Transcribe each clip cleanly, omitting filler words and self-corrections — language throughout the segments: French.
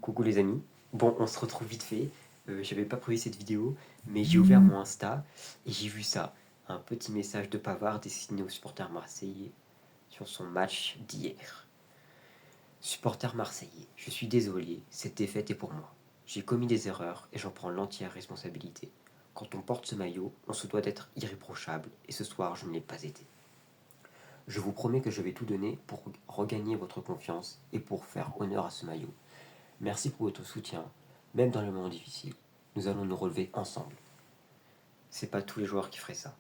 Coucou les amis, bon on se retrouve vite fait, j'avais pas prévu cette vidéo, mais j'ai ouvert mon Insta et j'ai vu ça, un petit message de Pavard destiné aux supporters marseillais sur son match d'hier. Supporters marseillais, je suis désolé, cette défaite est pour moi. J'ai commis des erreurs et j'en prends l'entière responsabilité. Quand on porte ce maillot, on se doit d'être irréprochable et ce soir je ne l'ai pas été. Je vous promets que je vais tout donner pour regagner votre confiance et pour faire honneur à ce maillot. Merci pour votre soutien, même dans les moments difficiles. Nous allons nous relever ensemble. C'est pas tous les joueurs qui feraient ça.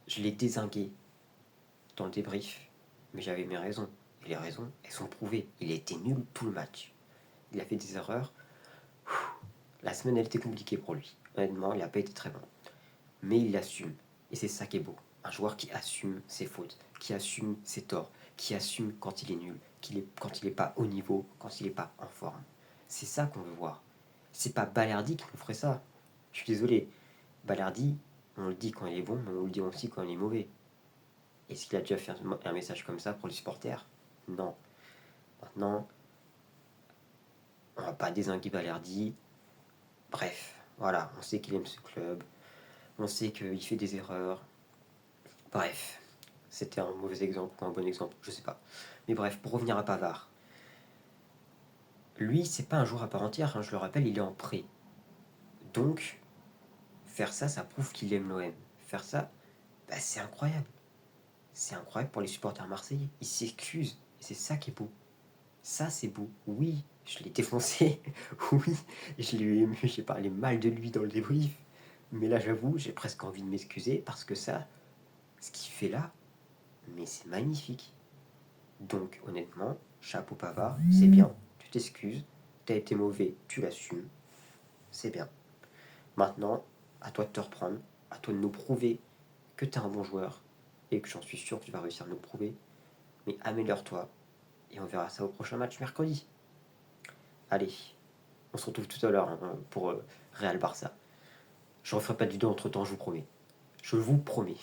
Je l'ai dézingué dans le débrief, mais j'avais mes raisons. Et les raisons, elles sont prouvées. Il a été nul tout le match. Il a fait des erreurs. La semaine, elle était compliquée pour lui. Honnêtement, il n'a pas été très bon. Mais il l'assume. Et c'est ça qui est beau. Un joueur qui assume ses fautes, qui assume ses torts, qui assume quand il est nul, quand il n'est pas au niveau, quand il n'est pas en forme. C'est ça qu'on veut voir. C'est pas Balerdi qui nous ferait ça. Je suis désolé. Balerdi, on le dit quand il est bon, mais on le dit aussi quand il est mauvais. Est-ce qu'il a déjà fait un message comme ça pour les supporters? Non. Maintenant, on va pas dézinguer Balerdi. Bref, voilà, on sait qu'il aime ce club. On sait qu'il fait des erreurs. Bref, c'était un mauvais exemple ou un bon exemple, je sais pas. Mais bref, pour revenir à Pavard, lui, c'est pas un joueur à part entière, hein, je le rappelle, il est en prêt. Donc, faire ça, ça prouve qu'il aime l'OM. Faire ça, bah, c'est incroyable. C'est incroyable pour les supporters marseillais. Ils s'excusent, et c'est ça qui est beau. Ça, c'est beau. Oui, je l'ai défoncé. Oui, je l'ai ému, j'ai parlé mal de lui dans le débrief. Mais là, j'avoue, j'ai presque envie de m'excuser parce que ça, ce qu'il fait là, mais c'est magnifique. Donc, honnêtement, chapeau Pavard, c'est bien. Tu t'excuses, t'as été mauvais, tu l'assumes, c'est bien. Maintenant, à toi de te reprendre, à toi de nous prouver que t'es un bon joueur et que j'en suis sûr que tu vas réussir à nous le prouver. Mais améliore-toi et on verra ça au prochain match mercredi. Allez, on se retrouve tout à l'heure hein, pour Real Barça. Je ne referai pas de vidéo entre temps, je vous promets. Je vous promets.